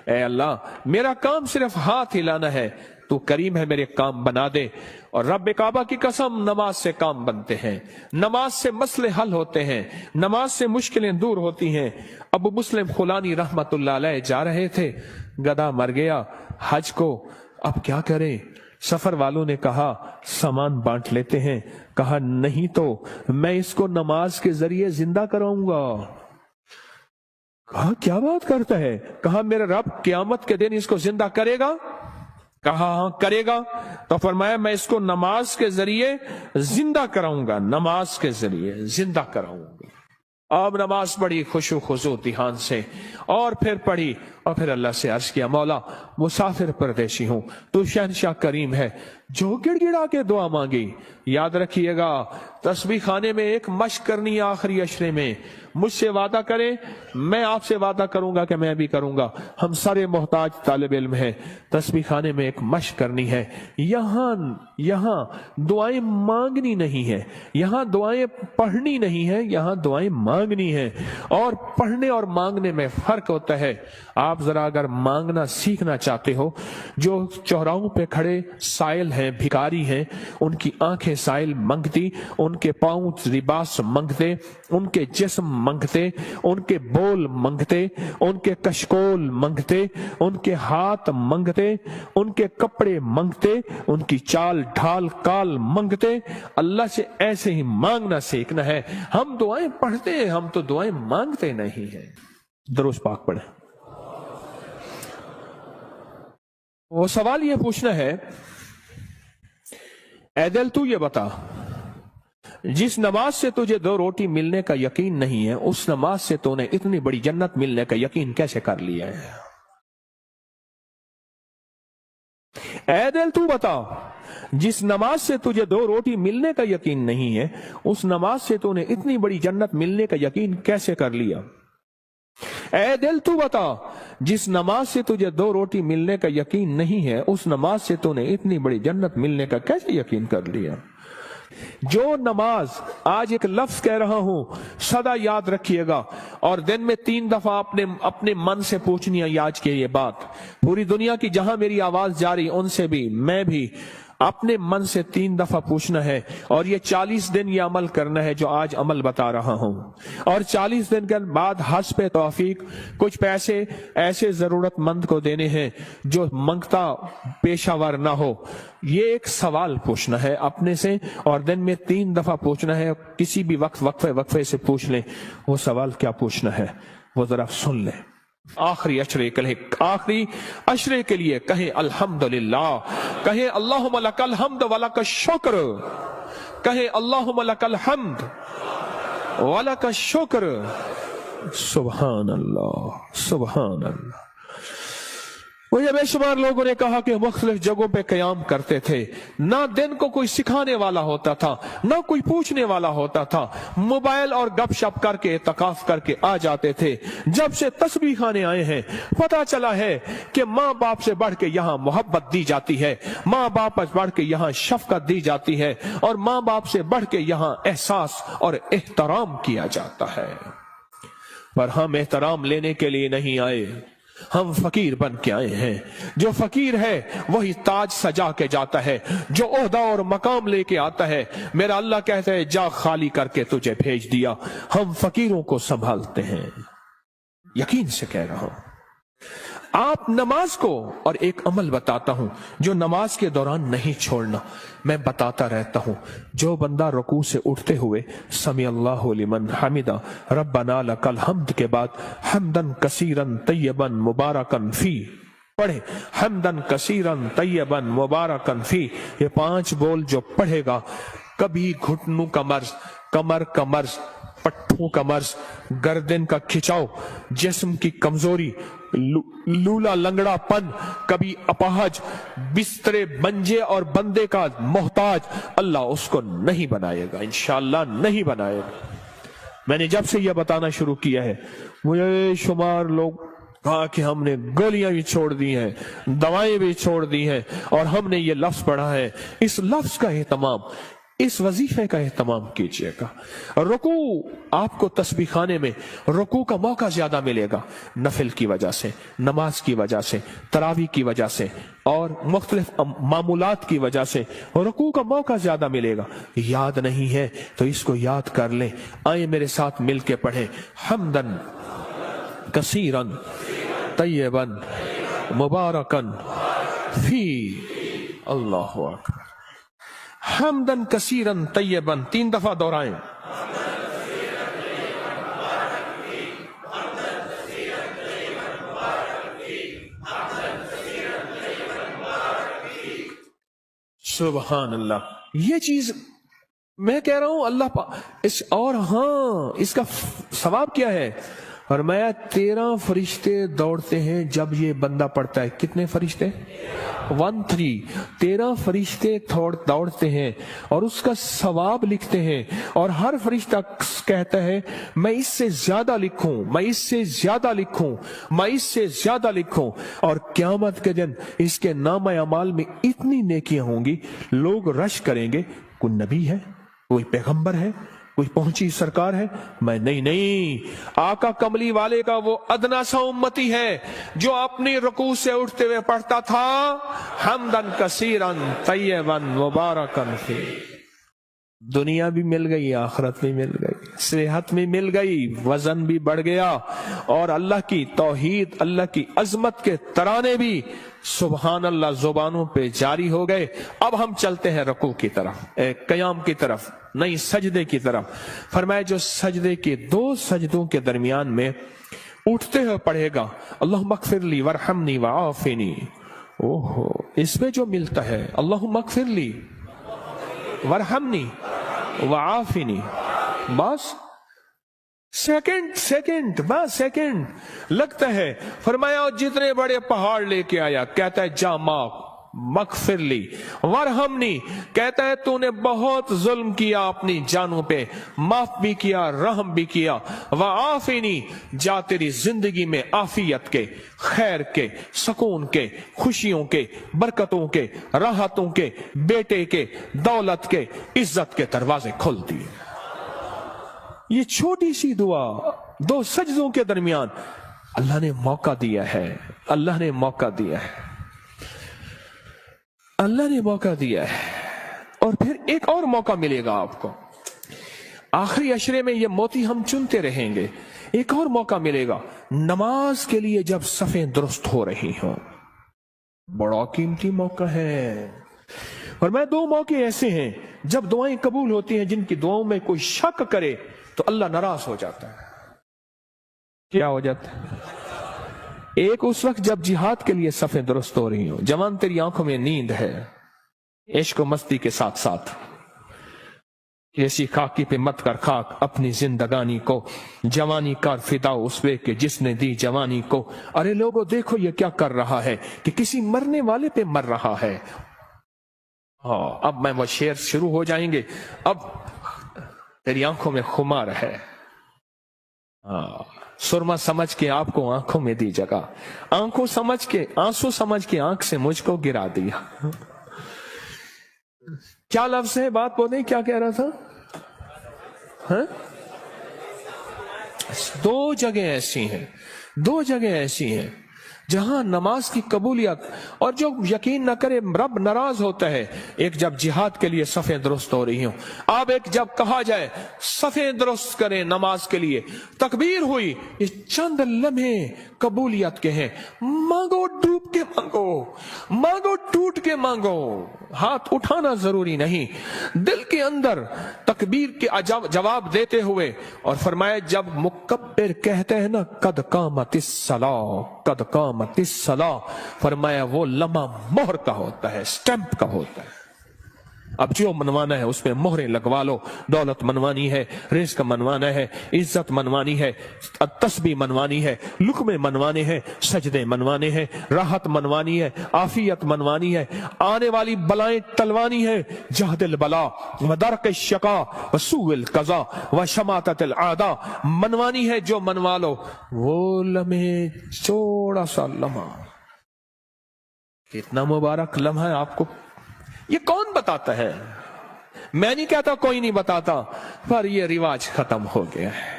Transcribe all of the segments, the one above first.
اے اللہ میرا کام صرف ہاتھ ہلانا ہے، تو کریم ہے میرے کام بنا دے۔ اور رب کعبہ کی قسم نماز سے کام بنتے ہیں، نماز سے مسئلے حل ہوتے ہیں، نماز سے مشکلیں دور ہوتی ہیں۔ ابو مسلم خولانی رحمت اللہ علیہ جا رہے تھے، گدھا مر گیا حج کو، اب کیا کریں؟ سفر والوں نے کہا سامان بانٹ لیتے ہیں، کہا نہیں تو میں اس کو نماز کے ذریعے زندہ کراؤں گا۔ کہا کیا بات کرتا ہے؟ کہا میرا رب قیامت کے دن اس کو زندہ کرے گا؟ کہا ہاں کرے گا۔ تو فرمایا میں اس کو نماز کے ذریعے زندہ کراؤں گا، نماز کے ذریعے زندہ کراؤں گا۔ اب نماز پڑھی خشوع خضوع دھیان سے، اور پھر پڑھی، اور پھر اللہ سے عرض کیا مولا مسافر پردیشی ہوں، تو شہنشاہ کریم ہے، جو گڑ گڑا کے دعا مانگی۔ یاد رکھیے گا تسبیح خانے میں ایک مشق کرنی ہے آخری عشرے میں، مجھ سے وعدہ کرے میں آپ سے وعدہ کروں گا کہ میں بھی کروں گا، ہم سارے محتاج طالب علم ہیں، تسبیح خانے میں ایک مشق کرنی ہے۔ یہاں دعائیں مانگنی نہیں ہے، یہاں دعائیں پڑھنی نہیں ہے، یہاں دعائیں مانگنی ہے۔ اور پڑھنے اور مانگنے میں فرق ہوتا ہے۔ آپ ذرا اگر مانگنا سیکھنا چاہتے ہو، جو چوراہوں پہ کھڑے سائل ہیں، بھکاری ہیں، ان کی آنکھیں سائل منگتی، ان کے پاؤں لباس منگتے، ان کے جسم منگتے، ان کے بول منگتے، ان کے کشکول منگتے، ان کے ہاتھ منگتے، ان کے کپڑے منگتے، ان کی چال ڈھال کال منگتے۔ اللہ سے ایسے ہی مانگنا سیکھنا ہے۔ ہم دعائیں پڑھتے ہیں، ہم تو دعائیں مانگتے نہیں ہیں۔ درود پاک پڑھیں۔ وہ سوال یہ پوچھنا ہے، اے دل تو یہ بتا، جس نماز سے تجھے 2 روٹی ملنے کا یقین نہیں ہے، اس نماز سے تو نے اتنی بڑی جنت ملنے کا یقین کیسے کر لیا ہے؟ اے دل تو بتا، جس نماز سے تجھے 2 روٹی ملنے کا یقین نہیں ہے، اس نماز سے تو نے اتنی بڑی جنت ملنے کا یقین کیسے کر لیا؟ اے دل تو بتا، جس نماز سے تجھے 2 روٹی ملنے کا یقین نہیں ہے، اس نماز سے تو نے اتنی بڑی جنت ملنے کا کیسے یقین کر لیا؟ جو نماز، آج ایک لفظ کہہ رہا ہوں، سدا یاد رکھیے گا، اور دن میں 3 دفعہ اپنے من سے پوچھنی ہے آج کے یہ بات۔ پوری دنیا کی جہاں میری آواز جاری، ان سے بھی میں بھی اپنے من سے 3 دفعہ پوچھنا ہے، اور یہ 40 دن یہ عمل کرنا ہے جو آج عمل بتا رہا ہوں۔ اور 40 دن کے بعد حسب توفیق کچھ پیسے ایسے ضرورت مند کو دینے ہیں جو منگتا پیشہ ور نہ ہو۔ یہ ایک سوال پوچھنا ہے اپنے سے، اور دن میں 3 دفعہ پوچھنا ہے۔ کسی بھی وقت وقفے سے پوچھ لیں وہ سوال کیا پوچھنا ہے، وہ ذرا سن لیں۔ آخری عشرے کے لیے کہیں الحمدللہ، کہیں اللہم لک الحمد ولک الشکر، کہیں اللہم لک الحمد ولک الشکر۔ سبحان اللہ، سبحان اللہ۔ مجھے بے شمار لوگوں نے کہا کہ مختلف جگہوں پہ قیام کرتے تھے، نہ دن کو کوئی سکھانے والا ہوتا تھا، نہ کوئی پوچھنے والا ہوتا تھا، موبائل اور گپ شپ کر کے اعتکاف کر کے آ جاتے تھے۔ جب سے تسبیح خانے آئے ہیں پتہ چلا ہے کہ ماں باپ سے بڑھ کے یہاں محبت دی جاتی ہے، ماں باپ سے بڑھ کے یہاں شفقت دی جاتی ہے، اور ماں باپ سے بڑھ کے یہاں احساس اور احترام کیا جاتا ہے۔ پر ہم احترام لینے کے لیے نہیں آئے، ہم فقیر بن کے آئے ہیں۔ جو فقیر ہے وہی تاج سجا کے جاتا ہے، جو عہدہ اور مقام لے کے آتا ہے۔ میرا اللہ کہتا ہے جا خالی کر کے تجھے بھیج دیا۔ ہم فقیروں کو سنبھالتے ہیں، یقین سے کہہ رہا ہوں۔ آپ نماز کو، اور ایک عمل بتاتا ہوں جو نماز کے دوران نہیں چھوڑنا، میں بتاتا رہتا ہوں۔ جو بندہ رکوع سے اٹھتے ہوئے سمی اللہ لمن حمدہ ربنا لک الحمد کے بعد حمدن کثیرن طیبن مبارکن فی پڑھے، حمدن کثیرن طیبن مبارکن فی، یہ 5 بول جو پڑھے گا، کبھی گھٹنوں کا مرض، کمر کا مرض، پٹھوں کا مرض، گردن کا کھچاؤ، جسم کی کمزوری، لولا لنگڑا پن، کبھی اپاہج، بسترے منجے اور بندے کا محتاج، اللہ اس کو نہیں بنائے گا، انشاءاللہ نہیں بنائے گا۔ میں نے جب سے یہ بتانا شروع کیا ہے، مجھے شمار لوگ کہا کہ ہم نے گولیاں بھی چھوڑ دی ہیں، دوائیں بھی چھوڑ دی ہیں، اور ہم نے یہ لفظ پڑھا ہے۔ اس لفظ کا اہتمام इस वजीफे का एहतमाम कीजिएगा। रुकू, आपको तस्बीह खाने में रुकू का मौका ज्यादा मिलेगा, नफिल की वजह से, नमाज की वजह से, तरावी की वजह से और मुख्तलिफ मामूलात की वजह से रुकू का मौका ज्यादा मिलेगा। याद नहीं है तो इसको याद कर लें। आए मेरे साथ मिल के पढ़े, हम्दन कसीरन तय्यबन मुबारकन फी। अल्लाहु अकबर। हम्दन कसीरन तय्यबन 3 दफा दोहराएं। सुभान अल्लाह। ये चीज मैं कह रहा हूं अल्लाह इस, और हाँ, इसका सवाब क्या है? और मैं 13 फरिश्ते दौड़ते हैं जब ये बंदा पढ़ता है। कितने फरिश्ते? 13 फरिश्ते दौड़ते हैं और उसका सवाब लिखते हैं। और हर फरिश्ता कहता है मैं इससे ज्यादा लिखूं, मैं इससे ज्यादा लिखूं, मैं इससे ज्यादा लिखूं। और क़यामत के दिन इसके नाम अमाल में इतनी नेकियां होंगी, लोग रश करेंगे, कोई नबी है, कोई पैगंबर है, कोई पहुंची सरकार है? मैं नहीं, आका कमली वाले का वो अदना सा उम्मती है जो अपनी रुकू से उठते हुए पढ़ता था हम्दन कसीरन तय्यबन मुबारकन फी। दुनिया भी मिल गई, आखिरत भी मिल गई, सेहत भी मिल गई, वजन भी बढ़ गया और अल्लाह की तौहीद, अल्लाह की अजमत के तराने भी सुभान अल्लाह जुबानों पे जारी हो गए। अब हम चलते हैं रुकू की तरफ, क़याम की तरफ, नहीं सजदे की तरफ। फरमाया जो सजदे के 2 सजदों के दरमियान में उठते हुए पढ़ेगा अल्लाहुम्मा मग़फ़िरली वरहमनी वआफ़िनी, ओहो, इसमें जो मिलता है अल्लाहुम्मा मग़फ़िरली वरहमनी वआफ़िनी, बस सेकंड बस सेकंड लगता है। फरमाया जितने बड़े पहाड़ लेके आया, कहता है जा माफ मग़फ़िरली वरहमनी, कहता है तूने बहुत जुल्म किया अपनी जानों पे, माफ भी किया, रहम भी किया। वआफ़िनी, जा तेरी जिंदगी में आफियत के, खैर के, सुकून के, खुशियों के, बरकतों के, राहतों के, बेटे के, दौलत के, इज्जत के दरवाजे खोल दिए। ये छोटी सी दुआ 2 सजदों के दरमियान अल्लाह ने मौका दिया है, अल्लाह ने मौका दिया है, अल्लाह ने मौका दिया है। और फिर एक और मौका मिलेगा आपको, आखिरी अशरे में ये मोती हम चुनते रहेंगे। एक और मौका मिलेगा नमाज के लिए जब सफ़ें दुरुस्त हो रही हों, बड़ा कीमती मौका है। और मैं 2 मौके ऐसे हैं जब दुआएं कबूल होती हैं, जिनकी दुआओं में कोई शक करे तो अल्लाह नाराज हो जाता है। क्या हो जाता है? एक उस वक्त जब जिहाद के लिए सफ़ें दुरुस्त हो रही हो, जवान तेरी आंखों में नींद है, इश्क मस्ती के साथ साथ, ऐसी खाकी पे मत कर खाक अपनी जिंदगानी को, जवानी कर फिदा उस वे के जिसने दी जवानी को। अरे लोगों देखो ये क्या कर रहा है कि किसी मरने वाले पे मर रहा है। हाँ, अब मैं वो शेर शुरू हो जाएंगे। अब तेरी आंखों में खुमार है, हाँ, सुरमा समझ के आपको आंखों में दी जगह, आंखों समझ के, आंसू समझ के आंख से मुझको गिरा दिया। क्या लफ्ज है, बात बोले, क्या कह रहा था? हाँ? 2 जगह ऐसी हैं, 2 जगह ऐसी हैं जहां नमाज की कबूलियत, और जो यकीन न करे रब नाराज होता है। एक जब जिहाद के लिए सफ़ें दुरुस्त हो रही हो, अब एक जब कहा जाए सफ़ें दुरुस्त करें नमाज के लिए, तकबीर हुई, ये चंद लम्हे कबूलियत के हैं। मांगो, डूब के मांगो, मांगो टूट के मांगो, हाथ उठाना जरूरी नहीं, दिल के अंदर तकबीर के जवाब देते हुए। और फरमाया जब मुकब्बिर कहते हैं ना कद कामतिस सलाह, कद कामतिस सलाह, फरमाया वो लम्हा मोहर का होता है, स्टैंप का होता है। अब जो मनवाना है उसमें मोहरें लगवा लो। दौलत मनवानी है, रिज़्क मनवाना है, इज्जत मनवानी है, तस्बीह मनवानी है, लुक़मे मनवाने हैं, सजदे मनवाने हैं, राहत मनवानी है, आफियत मनवानी है, आने वाली बलाएं टलवानी है, जहदिल बला व दरक शका व सूइल कज़ा व शमाततिल आदा मनवानी है। जो मनवा लो वो लम्हे, थोड़ा सा लम्हा, कितना मुबारक लम्हा है। आपको ये कौन बताता है? मैं नहीं कहता कोई नहीं बताता, पर ये रिवाज खत्म हो गया है।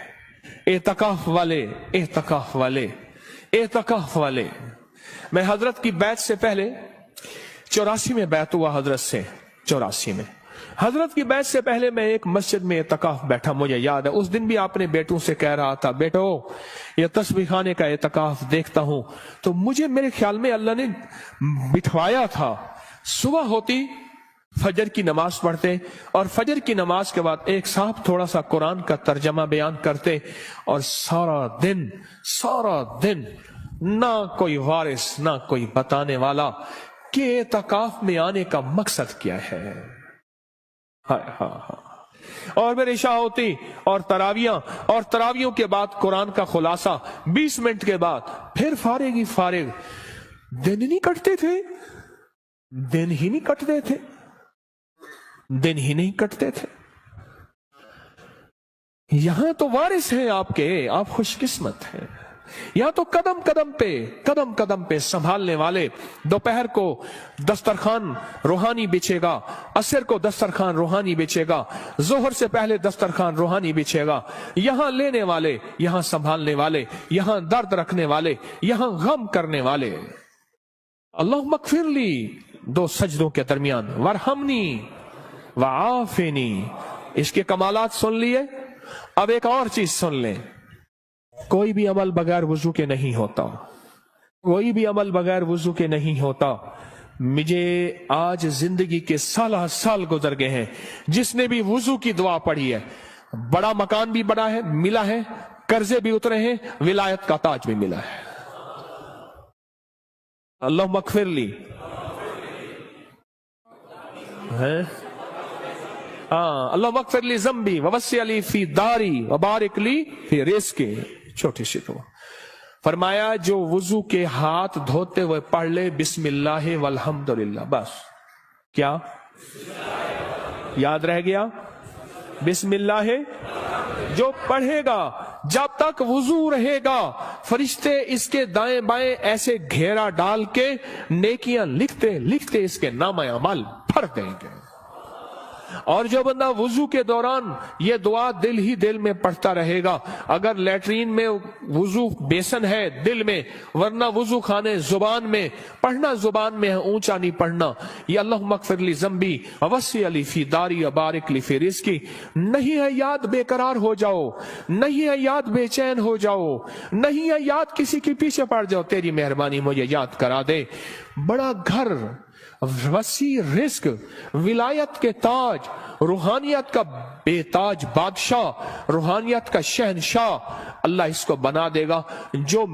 एतकाफ वाले, एतकाफ वाले, एतकाफ वाले। मैं हजरत की बैत से पहले 84 में बैत हुआ हजरत से, 84 में हजरत की बैत से पहले मैं एक मस्जिद में एतकाफ बैठा, मुझे याद है। उस दिन भी आपने बेटों से कह रहा था, बेटो ये तस्बीह खाने का एतकाफ देखता हूं, तो मुझे मेरे ख्याल में अल्लाह ने बिठवाया था। सुबह होती फजर की नमाज पढ़ते और फजर की नमाज के बाद एक साहब थोड़ा सा कुरान का तर्जमा बयान करते, और सारा दिन ना कोई वारिस ना कोई बताने वाला कि एतकाफ में आने का मकसद क्या है। हाँ। और मेरी इशा होती और तरावियों के बाद कुरान का खुलासा 20 मिनट के बाद, फिर फारिग ही फारिग। दिन ही नहीं कटते थे, दिन ही नहीं कटते थे, दिन ही नहीं कटते थे। यहां तो वारिस हैं आपके, आप खुशकिस्मत हैं। यहां तो कदम कदम पे संभालने वाले। दोपहर को दस्तरखान रूहानी बिछेगा, असर को दस्तरखान रूहानी बिछेगा, जोहर से पहले दस्तरखान रूहानी बिछेगा। यहां लेने वाले, यहां संभालने वाले, यहां दर्द रखने वाले, यहां गम करने वाले। अल्लाह मगफिरली, 2 सजदों के दरमियान, वरहमनी वआफिनी। इसके कमालात सुन लिए। अब एक और चीज सुन लें, कोई भी अमल बगैर वुजू के नहीं होता, कोई भी अमल बगैर वुजू के नहीं होता। मुझे आज जिंदगी के साल गुजर गए हैं, जिसने भी वुजू की दुआ पढ़ी है, बड़ा मकान भी बड़ा है, मिला है, कर्जे भी उतरे हैं, विलायत का ताज भी मिला है। अल्लाह मगफिरली है, अल्लाह मगफिरली ज़म्बी ववस्सी अली फी दारी वबारिक ली फी रिज़्क़ी। छोटी सी दुआ। फरमाया जो वुजू के हाथ धोते हुए पढ़ ले बिस्मिल्लाह वल्हम्दुलिल्लाह, बस। क्या याद रह गया? बिस्मिल्लाह। जो पढ़ेगा, जब तक वुजू रहेगा, फरिश्ते इसके दाएं बाएं ऐसे घेरा डाल के नेकियां लिखते लिखते इसके नामे अमल भर देंगे। और जो बंदा वुजू के दौरान ये दुआ दिल ही दिल में पढ़ता रहेगा, अगर लैट्रीन में वुजू बेसन है दिल में, वरना वुजू खाने जुबान में, पढ़ना जुबान में है, ऊंचा नहीं पढ़ना। ये अल्लाह मगफिरली ज़म्बी ववस्सी अली फी दारी वबारिक ली फी रिज़्क़ी। नहीं है याद बेकरार हो जाओ, नहीं है याद बेचैन हो जाओ, नहीं है याद किसी के पीछे पड़ जाओ, तेरी मेहरबानी मुझे याद करा दे। बड़ा घर, वसी रिस्क, विलायत के ताज, रूहानियत का बेताज बादशाह, रूहानियत का शहनशाह अल्लाह इसको बना देगा जो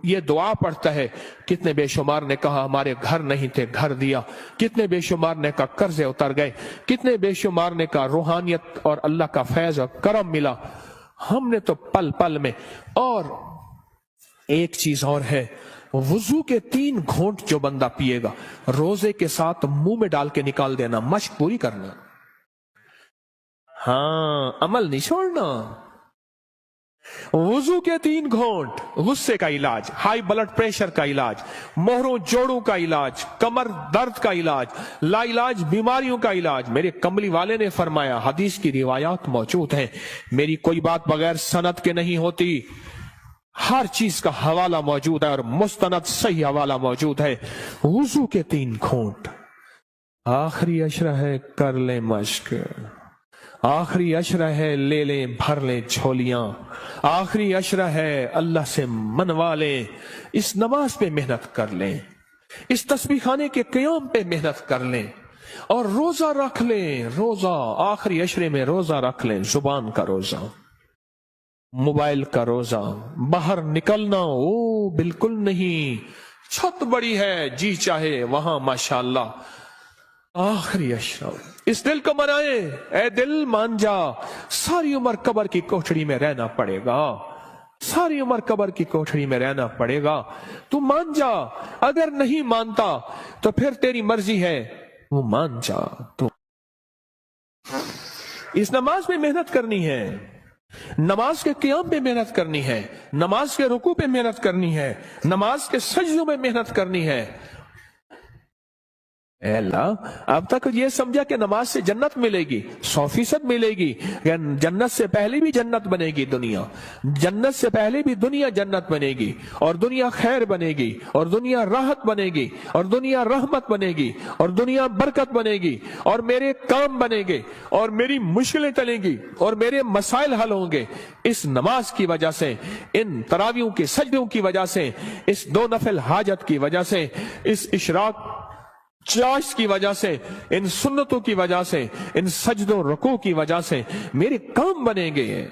ये दुआ पढ़ता है। कितने बेशुमार ने कहा हमारे घर नहीं थे, घर दिया। कितने बेशुमार ने कहा कर्जे उतर गए। कितने बेशुमार ने कहा रूहानियत और अल्लाह का फैज और करम मिला। हमने तो पल पल में। और एक चीज और है, वुजू के 3 घूंट जो बंदा पिएगा, रोजे के साथ मुंह में डाल के निकाल देना, मश्क पूरी करना। हाँ, अमल नहीं छोड़ना। वुजू के 3 घूंट, गुस्से का इलाज, हाई ब्लड प्रेशर का इलाज, मोहरों जोड़ों का इलाज, कमर दर्द का इलाज, लाइलाज बीमारियों का इलाज। मेरे कमली वाले ने फरमाया, हदीस की रिवायात मौजूद हैं, मेरी कोई बात बगैर सनद के नहीं होती, हर चीज का हवाला मौजूद है और मुस्तनद सही हवाला मौजूद है। वुजू के 3 घूंट, आखिरी अशरा है कर ले मश्क, आखिरी अशरा है ले लें भर लें झोलियां, आखिरी अशरा है अल्लाह से मनवा लें। इस नमाज पे मेहनत कर लें, इस तस्बीह खाने के क़याम पे मेहनत कर लें, और रोजा रख लें। रोजा आखिरी अशरे में रोजा रख लें, जुबान का रोजा, मोबाइल का रोजा। बाहर निकलना ओ बिल्कुल नहीं, छत बड़ी है जी चाहे वहां माशाअल्लाह। आखिरी अशरा, इस दिल को मनाए, ए दिल मान जा, सारी उम्र कब्र की कोठड़ी में रहना पड़ेगा, सारी उम्र कब्र की कोठड़ी में रहना पड़ेगा। तू मान जा, अगर नहीं मानता तो फिर तेरी मर्जी है, वो मान जा। तो इस नमाज में मेहनत करनी है, नमाज के क़याम पे मेहनत करनी है, नमाज के रुकू पे मेहनत करनी है, नमाज के सजदों में मेहनत करनी है। اے اللہ, अब तक ये समझा कि नमाज से जन्नत मिलेगी, 100% मिलेगी. जन्नत से पहले भी जन्नत बनेगी दुनिया, जन्नत से पहले भी दुनिया जन्नत बनेगी, और दुनिया खैर बनेगी, और दुनिया राहत बनेगी, और दुनिया रहमत बनेगी, और दुनिया बरकत बनेगी, और मेरे काम बनेंगे, और मेरी मुश्किलें टलेंगी, और मेरे मसाइल हल होंगे इस नमाज की वजह से, इन तरावियों के सजदों की वजह से, इस 2 नफल हाजत की वजह से, इस इशराक चाश की वजह से, इन सुन्नतों की वजह से, इन सजदों रुकू की वजह से मेरे काम बनेंगे.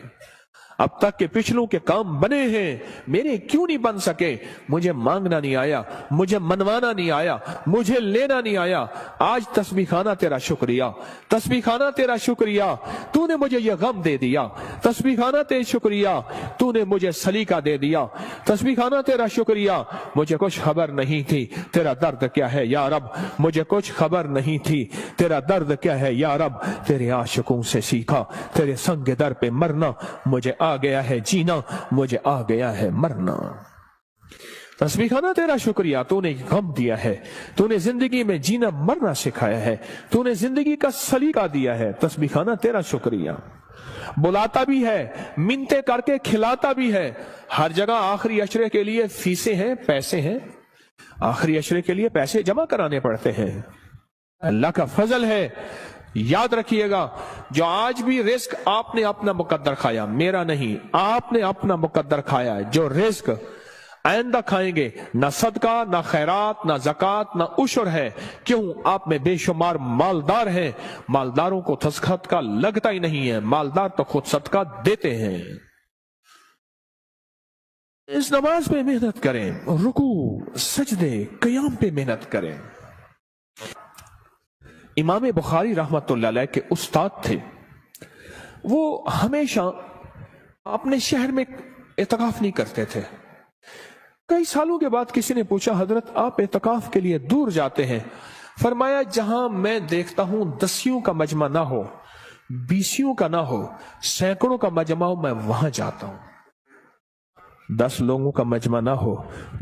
अब तक के पिछलों के काम बने हैं, मेरे क्यों नहीं बन सके? मुझे मांगना नहीं आया, मुझे मनवाना नहीं आया, मुझे लेना नहीं आया. आज तस्बीह खाना तेरा शुक्रिया, तस्बीह खाना तेरा शुक्रिया, तूने मुझे ये गम दे दिया. तस्बीह खाना तेरा शुक्रिया, तूने मुझे सलीका दे दिया. तस्बीह खाना तेरा शुक्रिया, मुझे कुछ खबर नहीं थी तेरा दर्द क्या है या रब, मुझे कुछ खबर नहीं थी तेरा दर्द क्या है या रब. तेरे आशिकों से सीखा तेरे संग दर पे मरना, मुझे आ गया है जीना, मुझे आ गया है मरना. तस्बीह खाना तेरा शुक्रिया, तूने गम दिया है, तूने जिंदगी में जीना मरना सिखाया है, तूने जिंदगी का सलीका दिया है. तस्बीह खाना तेरा शुक्रिया. बुलाता भी है, मिन्नतें करके खिलाता भी है. हर जगह आखिरी अशरे के लिए फीसें हैं, पैसे हैं, आखिरी अशरे के लिए पैसे जमा कराने पड़ते हैं. अल्लाह का फजल है. याद रखिएगा, जो आज भी रिस्क आपने अपना मुकद्दर खाया, मेरा नहीं, आपने अपना मुकद्दर खाया, जो रिस्क आइंदा खाएंगे, ना सदका, ना खैरात, ना ज़कात, ना उशर है. क्यों? आप में बेशुमार मालदार हैं, मालदारों को सदका लगता ही नहीं है, मालदार तो खुद सदका देते हैं. इस नमाज पे मेहनत करें, रुकू सजदे क़याम पे मेहनत करें. इमाम बुखारी रहमतुल्लाह अलैह के उस्ताद थे, वो हमेशा अपने शहर में इत्काफ नहीं करते थे. कई सालों के बाद किसी ने पूछा, हजरत आप इत्काफ के लिए दूर जाते हैं? फरमाया, जहां मैं देखता हूं 10 का मजमा ना हो, 20 का ना हो, सैकड़ों का मजमा हो, मैं वहां जाता हूं. 10 लोगों का मजमा ना हो,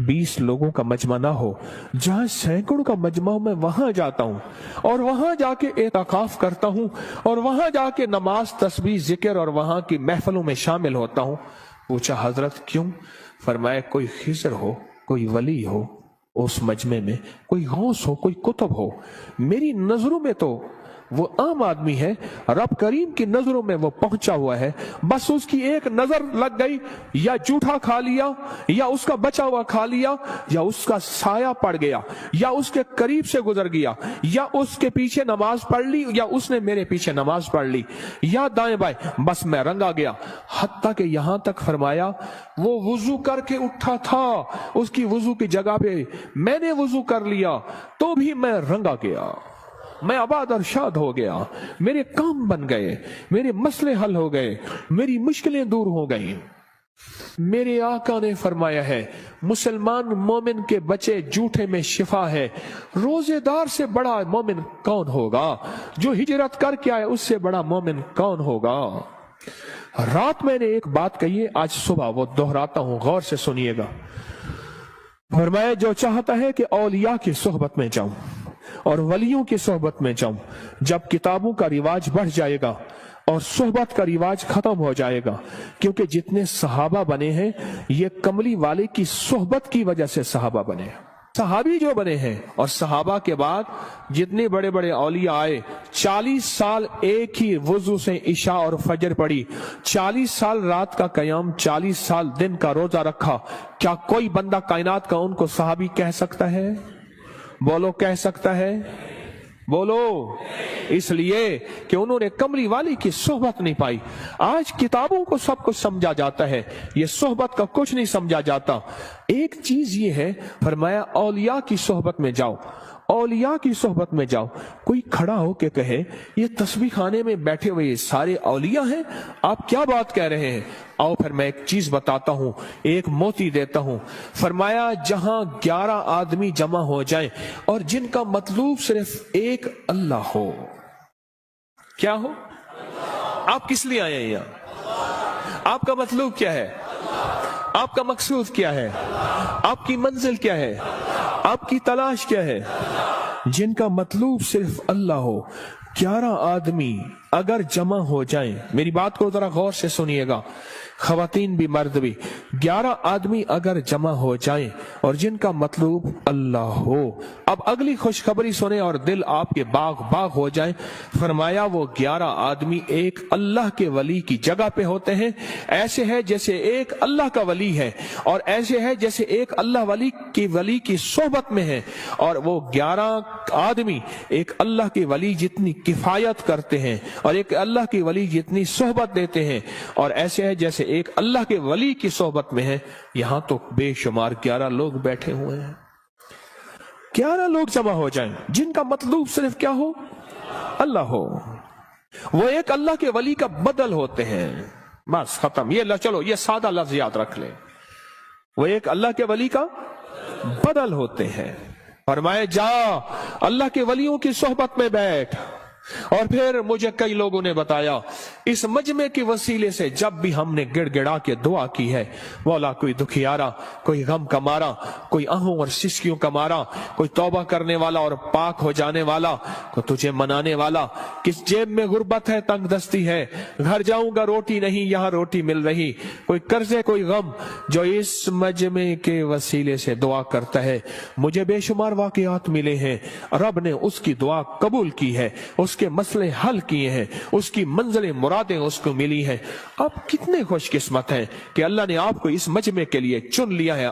20 लोगों का मजमा ना हो, जहां सैकड़ों का मजमा हो, मैं वहां जाता हूं, और वहां जाके एतकाफ करता हूं, और वहां जाके नमाज, तस्बीह, जिक्र और वहां की महफिलों में शामिल होता हूं. पूछा, हजरत क्यों? फरमाया, कोई खिज़र हो, कोई वली हो उस मजमे में, कोई गौस हो, कोई कुतुब हो, मेरी नजरों में तो वो आम आदमी है, रब करीम की नजरों में वो पहुंचा हुआ है. बस उसकी एक नजर लग गई, या जूठा खा लिया, या उसका बचा हुआ खा लिया, या उसका साया पड़ गया, या उसके करीब से गुजर गया, या उसके पीछे नमाज पढ़ ली, या उसने मेरे पीछे नमाज पढ़ ली, या दाएं बाएं, बस मैं रंगा गया. हत्ता कि यहां तक फरमाया, वो वुजू करके उठा था, उसकी वुजू की जगह पे मैंने वुजू कर लिया, तो भी मैं रंगा गया. मैं आबाद और शाद हो गया, मेरे काम बन गए, मेरे मसले हल हो गए, मेरी मुश्किलें दूर हो गई. मेरे आका ने फरमाया है, मुसलमान मोमिन के बचे जूठे में शिफा है. रोजेदार से बड़ा मोमिन कौन होगा? जो हिजरत करके आए उससे बड़ा मोमिन कौन होगा? रात मैंने एक बात कही है, आज सुबह वो दोहराता हूं, गौर से सुनिएगा. फरमाया, जो चाहता है कि औलिया की सोहबत में जाऊं और वलियों की सोहबत में जाऊं, जब किताबों का रिवाज बढ़ जाएगा और सोहबत का रिवाज खत्म हो जाएगा, क्योंकि जितने सहाबा बने हैं ये कमली वाले की सोहबत की वजह से सहाबा बने. सहाबी जो बने हैं, और सहाबा के बाद जितने बड़े बड़े औलिया आए, 40 साल एक ही वुजू से इशा और फजर पढ़ी, 40 साल रात का कयाम, 40 साल दिन का रोजा रखा. क्या कोई बंदा कायनात का उनको सहाबी कह सकता है? बोलो, कह सकता है? बोलो. इसलिए कि उन्होंने कमली वाली की सोहबत नहीं पाई. आज किताबों को सब कुछ समझा जाता है, ये सोहबत का कुछ नहीं समझा जाता. एक चीज ये है, फरमाया औलिया की सोहबत में जाओ, औलिया की सोहबत में जाओ. कोई खड़ा हो के कहे, ये तस्बीह खाने में बैठे हुए ये सारे औलिया हैं, आप क्या बात कह रहे हैं? आओ फिर मैं एक चीज बताता हूं, एक मोती देता हूं. फरमाया, जहां 11 आदमी जमा हो जाए और जिनका मतलूब सिर्फ एक अल्लाह हो. क्या हो? आप किस लिए आए हैं यहां? आपका मतलूब क्या है? आपका मकसूद क्या है? आपकी मंजिल क्या है? आपकी तलाश क्या है? जिनका मतलब सिर्फ अल्लाह हो। 11 आदमी अगर जमा हो जाएं, मेरी बात को जरा गौर से सुनिएगा, खवातीन भी मर्द भी, 11 आदमी अगर जमा हो जाएं और जिनका मतलब अल्लाह हो। अब अगली खुशखबरी सुने और दिल आपके बाग बाग हो जाए। फरमाया वो 11 आदमी एक अल्लाह के वली की जगह पे होते हैं। ऐसे है जैसे एक अल्लाह का वली है, और ऐसे है जैसे एक अल्लाह वली की सोहबत में है। और वो 11 आदमी एक अल्लाह के वली जितनी किफायत करते हैं और एक अल्लाह की वली जितनी सोहबत देते हैं, और ऐसे है जैसे एक अल्लाह के वली की सोहबत में है। यहां तो बेशुमार 11 लोग बैठे हुए हैं। 11 लोग जमा हो जाएं जिनका मतलब सिर्फ क्या हो, अल्लाह हो। वो एक अल्लाह के वली का बदल होते हैं। बस खत्म। ये चलो ये सादा लफ्ज याद रख ले, वो एक अल्लाह के वली का बदल होते हैं। फरमाए जा अल्लाह के वलियों की सोहबत में बैठ। और फिर मुझे कई लोगों ने बताया इस मजमे के वसीले से जब भी हमने गिड़गिड़ा के दुआ की है, मौला कोई दुखियारा, कोई गम का मारा, कोई आहों और सिसकियों का मारा, कोई तौबा करने वाला और पाक हो जाने वाला, कोई तुझे मनाने वाला, किस जेब में गुर्बत है, तंग दस्ती है, घर जाऊंगा रोटी नहीं यहाँ रोटी मिल रही, कोई कर्जे कोई गम, जो इस मजमे के वसीले से दुआ करता है, मुझे बेशुमार वाकयात मिले हैं, रब ने उसकी दुआ कबूल की है, उसके मसले हल किए हैं, उसकी मंजिलें मुरादें उसको मिली हैं। आप कितने खुशकिस्मत हैं कि अल्लाह ने आपको इस मजमे के लिए चुन लिया है।